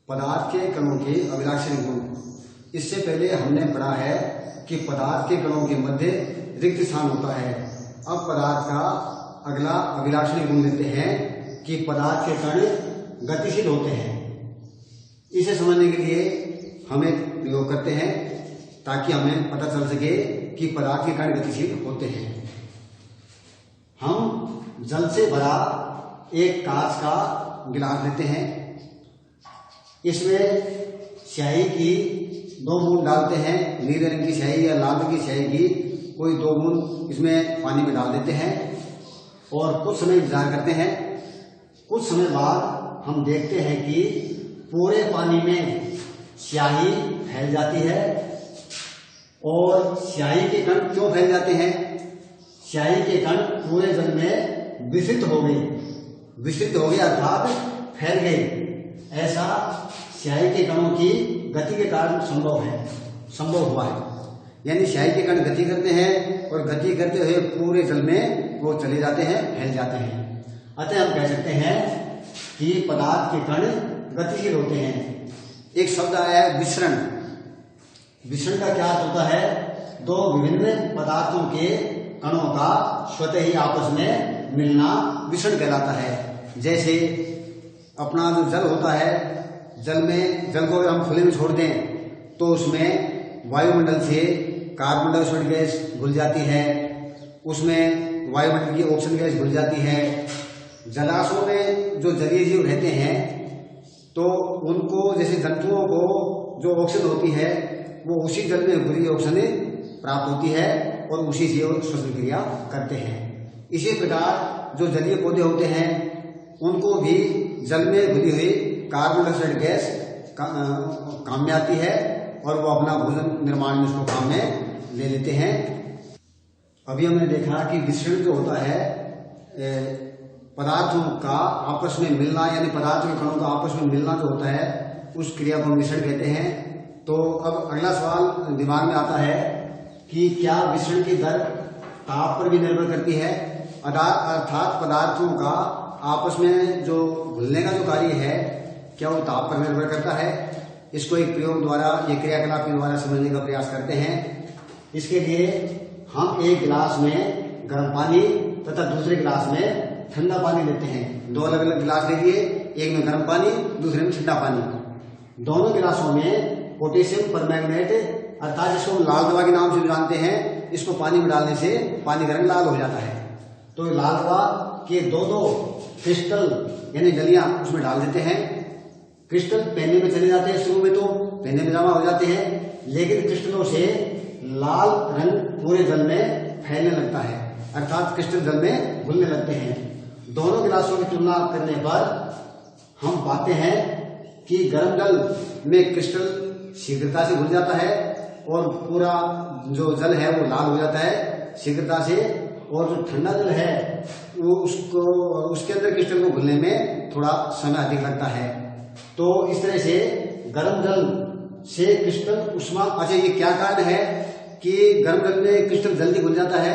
पदार्थ के कणों के अभिलाक्षणी गुण। इससे पहले हमने पढ़ा है कि पदार्थ के कणों के मध्य रिक्त स्थान होता है। अब पदार्थ का अगला अभिलाक्षणी गुण लेते हैं कि पदार्थ के कण गतिशील होते हैं। इसे समझने के लिए हम एक प्रयोग करते हैं ताकि हमें पता चल सके कि पदार्थ के कण गतिशील होते हैं। हम जल से भरा एक कांच का गिलास लेते हैं। इसमें स्याही की 2 बूंद डालते हैं, नीले रंग की स्याही या लाल रंग की स्याही की कोई 2 बूंद इसमें पानी में डाल देते हैं और कुछ समय इंतजार करते हैं। कुछ समय बाद हम देखते हैं कि पूरे पानी में स्याही फैल जाती है। और स्याही के कण क्यों फैल जाते हैं? स्याही के कण पूरे जल में विस्तृत हो गए अर्थात फैल गए। ऐसा स्याही के कणों की गति के कारण संभव हुआ है। यानी स्याही के कण गति करते हैं और गति करते हुए पूरे जल में वो चले जाते हैं, फैल जाते हैं। अतः हम कह सकते हैं कि पदार्थ के कण गतिशील होते हैं। एक शब्द आया है विसरण। विसरण का क्या अर्थ होता है? 2 विभिन्न पदार्थों के कणों का स्वतः ही आपस में मिलना विसरण कहलाता है। जैसे अपना जो जल होता है, जल को अगर हम खुले में छोड़ दें तो उसमें वायुमंडल से कार्बन डाइऑक्साइड गैस घुल जाती है, उसमें वायुमंडल की ऑक्सीजन गैस घुल जाती है। जलाशयों में जो जलीय जीव रहते हैं तो उनको, जैसे जंतुओं को जो ऑक्सीजन होती है वो उसी जल में घुली ऑक्सीजन प्राप्त होती है और उसी से वो श्वसन क्रिया करते हैं। इसी प्रकार जो जलीय पौधे होते हैं उनको भी जल में घुली हुई कार्बन डाइऑक्साइड गैस काम में आती है और वो अपना भोजन निर्माण में उसको काम में ले लेते हैं। अभी हमने देखा कि विसरण जो होता है पदार्थों का आपस में मिलना, यानी पदार्थों के कणों का आपस में मिलना जो होता है उस क्रिया को विसरण कहते हैं। तो अब अगला सवाल दिमाग में आता है कि क्या विसरण की दर ताप पर भी निर्भर करती है? अर्थात पदार्थों का आपस में जो घुलने का जो कार्य है क्या वो ताप पर निर्भर करता है? इसको एक प्रयोग द्वारा, ये क्रियाकलाप के द्वारा समझने का प्रयास करते हैं। इसके लिए हम एक गिलास में गर्म पानी तथा दूसरे गिलास में ठंडा पानी लेते हैं। 2 अलग अलग गिलास ले लिए, एक में गर्म पानी, दूसरे में ठंडा पानी। दोनों गिलासों में पोटेशियम परमैंगनेट अर्थात जिसको लाल दवा के नाम से जानते हैं, इसको पानी में डालने से पानी का रंग लाल हो जाता है। तो लाल दवा के 2 क्रिस्टल यानी जलियां उसमें डाल देते हैं। क्रिस्टल पहने में चले जाते हैं, शुरू में तो पहने में जमा हो जाते हैं, लेकिन क्रिस्टलों से लाल रंग पूरे जल में फैलने लगता है अर्थात क्रिस्टल जल में घुलने लगते हैं। दोनों गिलासों की तुलना करने पर हम पाते हैं कि गर्म जल में क्रिस्टल शीघ्रता से घुल जाता है और पूरा जो जल है वो लाल हो जाता है शीघ्रता से, और जो ठंडा जल है वो उसके अंदर क्रिस्टल को घुलने में थोड़ा समय अधिक लगता है। तो इस तरह से गर्म जल से क्रिस्टल उष्मा, अच्छा ये क्या कारण है कि गर्म जल में क्रिस्टल जल्दी घुल जाता है?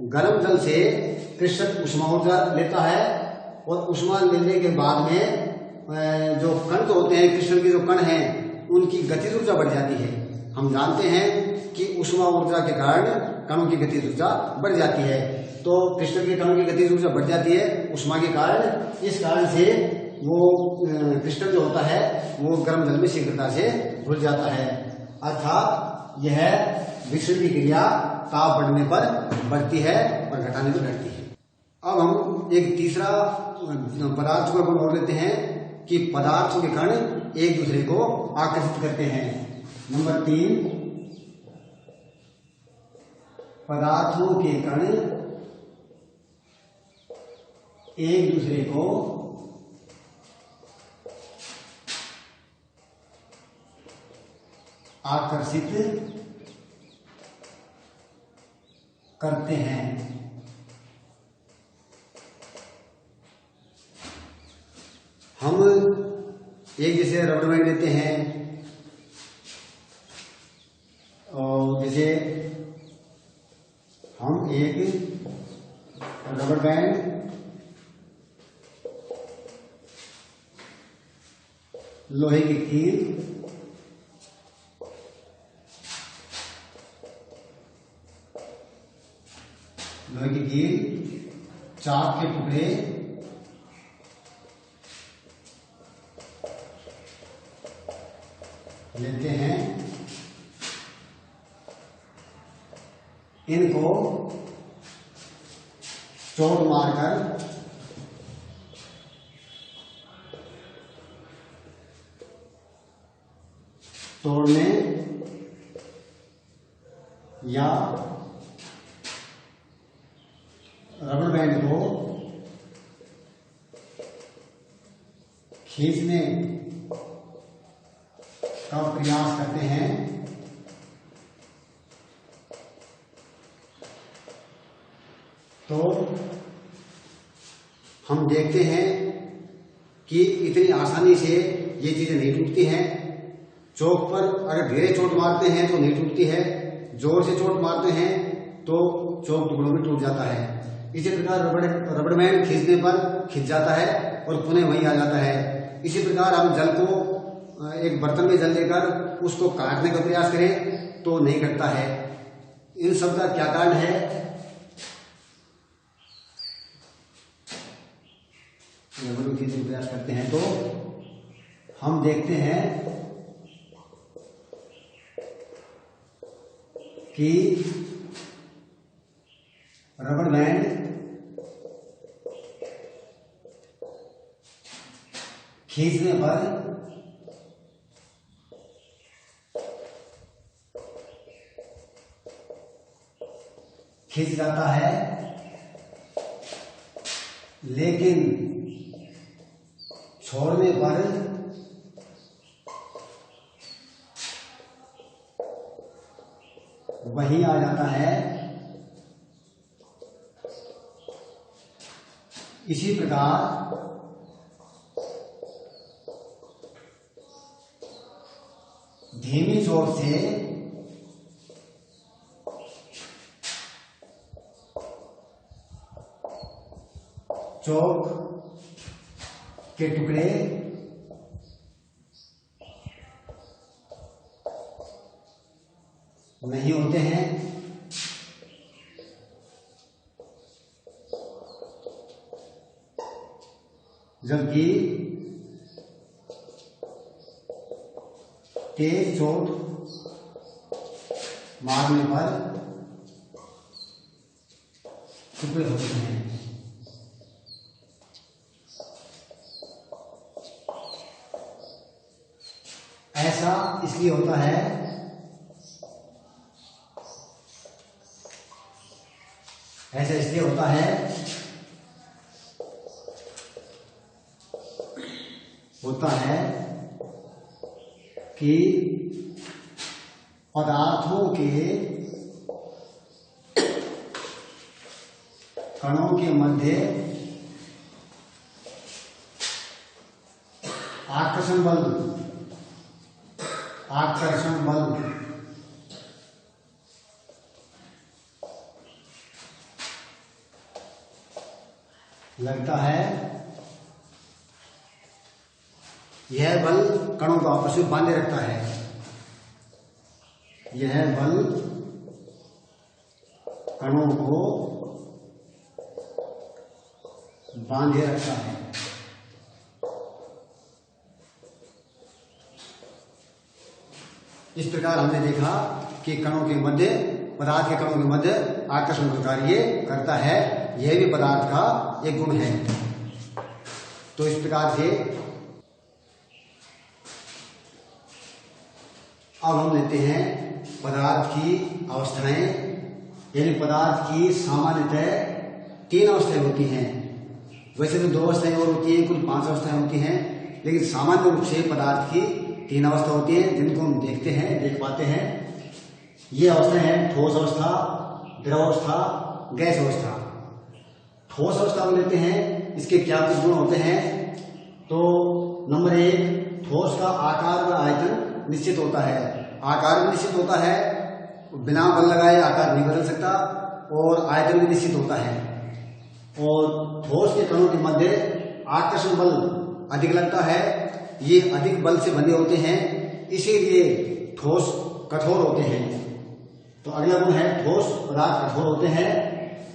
गर्म जल से क्रिस्टल उष्मा ऊर्जा लेता है और उष्मा लेने के बाद में जो कण होते हैं, क्रिस्टल के जो कण हैं उनकी गतिज ऊर्जा बढ़ जाती है। हम जानते हैं कि उष्मा ऊर्जा के कारण कणों की गतिज ऊर्जा बढ़ जाती है। तो क्रिस्टल के कणों की गतिज ऊर्जा बढ़ जाती है उष्मा के कारण। इस कारण से वो क्रिस्टल जो होता है वो गर्म जल में शीघ्रता से घुल जाता है। अर्थात यह विसरण की क्रिया ताप बढ़ने पर बढ़ती है और घटाने पर घटती है। अब हम एक तीसरा पदार्थ को बोल लेते हैं कि पदार्थों के कण एक दूसरे को आकर्षित करते हैं। नंबर 3, पदार्थों के कण एक दूसरे को आकर्षित करते हैं। हम एक जैसे रबर बैंड लेते हैं और जैसे हम एक रबर बैंड लोहे की कील, लोहे की कील, चाक के टुकड़े, लेते हैं, इनको चोट मारकर तोड़ने या रबर बैंड को खींचने का प्रयास करते हैं, तो हम देखते हैं कि इतनी आसानी से ये चीजें नहीं टूटती हैं। चौक पर अगर धीरे चोट मारते हैं तो नहीं टूटती है, जोर से चोट मारते हैं तो चौक टुकड़ों में टूट जाता है। इसी प्रकार रबड़ बैंड खींचने पर खिंच जाता है और पुनः वहीं आ जाता है। इसी प्रकार हम जल को एक बर्तन में जल लेकर उसको काटने का प्रयास करें तो नहीं कटता है। इन सब का क्या कारण है? रबड़ खींचने का प्रयास करते हैं तो हम देखते हैं कि रबड़ बैंड खींचने पर खींच जाता है, लेकिन छोड़ने पर वहीं आ जाता है। इसी प्रकार धीमी चोट से चौक के टुकड़े नहीं होते हैं, जबकि तेज चोट मारने पर टुकड़े होते हैं। ऐसा इसलिए होता है कि पदार्थों के कणों के मध्य आकर्षण बल लगता है। यह बल कणों को आपस में बांधे रखता है। यह बल कणों को बांधे रखता है। इस प्रकार हमने देखा कि कणों के मध्य, पदार्थ के कणों के मध्य आकर्षण का कार्य करता है। यह भी पदार्थ का एक गुण है। तो इस प्रकार से अब हम लेते हैं पदार्थ की अवस्थाएं, यानी पदार्थ की सामान्यतः 3 अवस्थाएं होती हैं। वैसे तो 2 अवस्थाएं और होती हैं, कुल 5 अवस्थाएं होती हैं, लेकिन सामान्य रूप से पदार्थ की 3 अवस्था होती है, जिनको हम देखते हैं, देख पाते हैं। ये अवस्था है ठोस अवस्था, द्रव अवस्था, गैस अवस्था। ठोस अवस्था में लेते हैं, इसके क्या कुछ गुण होते हैं। तो नंबर 1, ठोस का आकार व आयतन निश्चित होता है। आकार भी निश्चित होता है, बिना बल लगाए आकार नहीं बदल सकता, और आयतन भी निश्चित होता है। और ठोस के कणों के मध्य आकर्षण बल अधिक लगता है, ये अधिक बल से बने होते हैं, इसीलिए ठोस कठोर होते हैं। तो अगला गुण है ठोस पदार्थ कठोर होते हैं।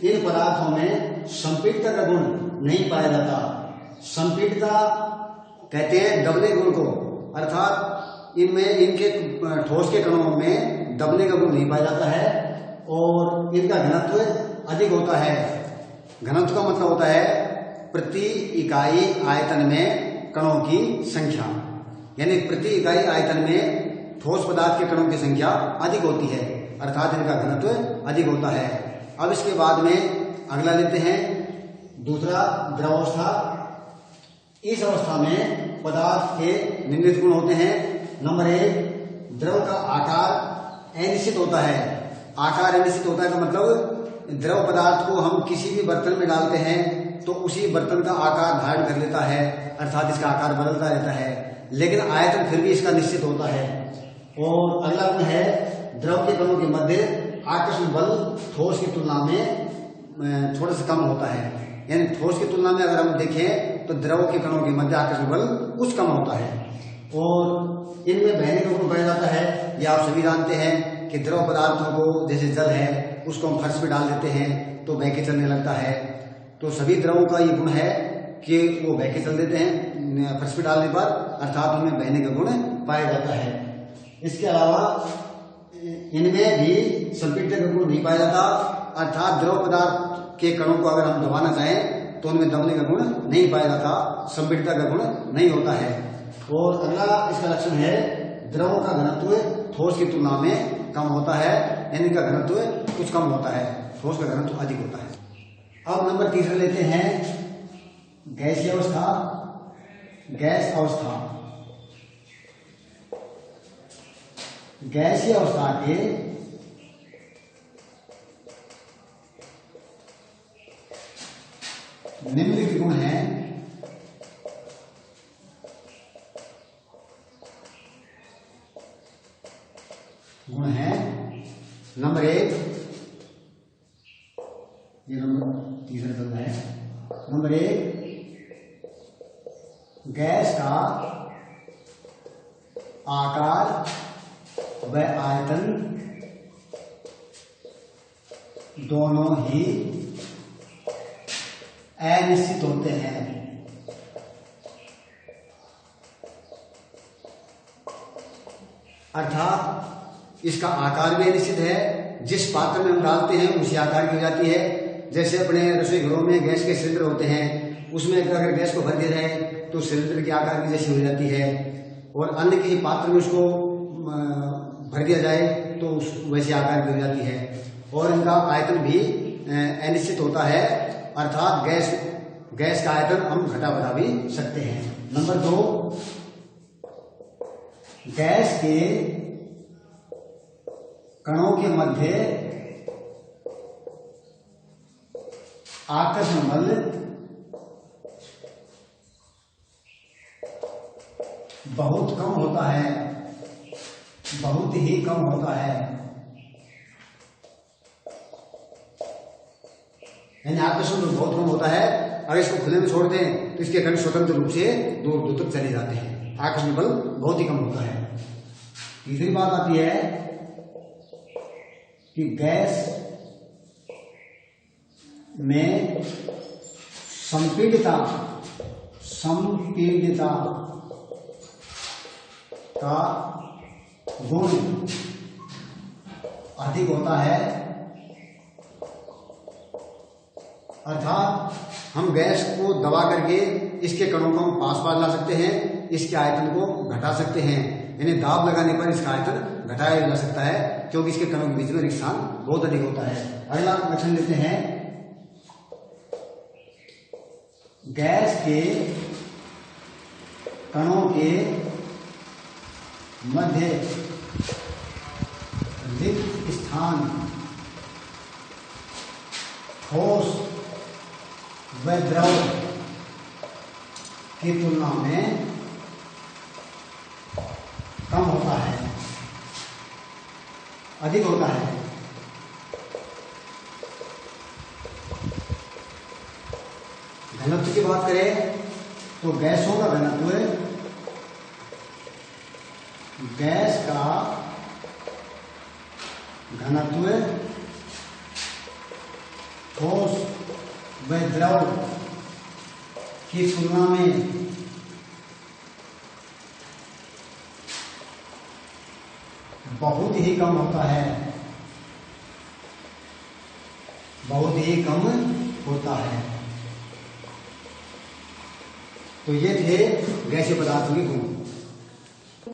इन पदार्थों में संपीड़ितता का गुण नहीं पाया जाता। संपीड़ितता कहते हैं दबने गुण को, अर्थात इनमें इनके ठोस के कणों में दबने का गुण नहीं पाया जाता है और इनका घनत्व अधिक होता है। घनत्व का मतलब होता है प्रति इकाई आयतन में कणों की संख्या, यानी प्रति इकाई आयतन में ठोस पदार्थ के कणों की संख्या अधिक होती है, अर्थात इनका घनत्व अधिक होता है। अब इसके बाद में अगला लेते हैं दूसरा द्रवावस्था। इस अवस्था में पदार्थ के निम्नलिखित गुण होते हैं। नंबर 1, द्रव का आकार अनिश्चित होता है। आकार अनिश्चित होता है का मतलब द्रव पदार्थ को हम किसी भी बर्तन में डालते हैं तो उसी बर्तन का आकार धारण कर लेता है, अर्थात इसका आकार बदलता रहता है, लेकिन आयतन फिर भी इसका निश्चित होता है। और अगला गुण है द्रव के कणों के मध्य आकर्षण बल ठोस की तुलना में थोड़ा सा कम होता है, यानी ठोस की तुलना में अगर हम देखें तो द्रव के कणों के मध्य आकर्षण बल कुछ कम होता है। और इनमें बहने का गुण पाया जाता है। ये आप सभी जानते हैं कि द्रव पदार्थों को, जैसे जल है, उसको हम फर्श पे डाल देते हैं तो बह के चलने लगता है। तो सभी द्रवों का ये गुण है कि वो बह के चल देते हैं फर्श पे डालने पर, अर्थात उनमें बहने का गुण पाया जाता है। इसके अलावा इनमें भी संपीड़ितता का गुण नहीं पाया जाता, अर्थात द्रव पदार्थ के कणों को अगर हम दबाना चाहें तो उनमें दबने का गुण नहीं पाया जाता, संपीड़ितता का गुण नहीं होता है। और अगला इसका लक्षण है द्रवों का घनत्व ठोस की तुलना में कम होता है, यानी इनका घनत्व कुछ कम होता है, ठोस का घनत्व अधिक होता है। अब नंबर 3 लेते हैं गैसीय अवस्था। गैस अवस्था, गैसीय अवस्था के निम्नलिखित गुण हैं। गुण है नंबर 1, ये नंबर 3 चल रहा है। नंबर 1, गैस का आकार व आयतन दोनों ही अनिश्चित होते हैं। अर्थात इसका आकार भी अनिश्चित है, जिस पात्र में हम डालते हैं उसी आकार की हो जाती है। जैसे अपने रसोई घरों में गैस के सिलेंडर होते हैं, उसमें अगर गैस को भर दिया जाए तो सिलेंडर के आकार की जैसी हो जाती है, और अन्य किसी पात्र में उसको भर दिया जाए तो वैसे आकार की हो जाती है। और इनका आयतन भी अनिश्चित होता है, अर्थात गैस का आयतन हम घटा बढ़ा भी सकते हैं। नंबर 2, गैस के कणों के मध्य आकर्षण बल बहुत कम होता है, बहुत ही कम होता है। यानी आकर्षण बल बहुत कम होता है। अगर इसको खुले में छोड़ दें तो इसके कण स्वतंत्र रूप से दूर दूर तक चले जाते हैं, आकर्षण बल बहुत ही कम होता है। तीसरी बात आती है कि गैस में संपीड़ितता का गुण अधिक होता है, अर्थात हम गैस को दबा करके इसके कणों को हम पास ला सकते हैं, इसके आयतन को घटा सकते हैं, यानी दाब लगाने पर इसका आयतन घटाया जा सकता है, क्योंकि इसके कणों के बीच में रिक्सान बहुत अधिक होता है। अगला लक्षण लेते हैं गैस के कणों के मध्य रिक्त स्थान ठोस व द्रव की तुलना में कम होता है, अधिक होता है। घनत्व की बात करें तो गैसों का घनत्व गैस का घनत्व ठोस व द्रव की तुलना में बहुत ही कम होता है, बहुत ही कम होता है। तो ये थे गैसीय पदार्थों के गुण।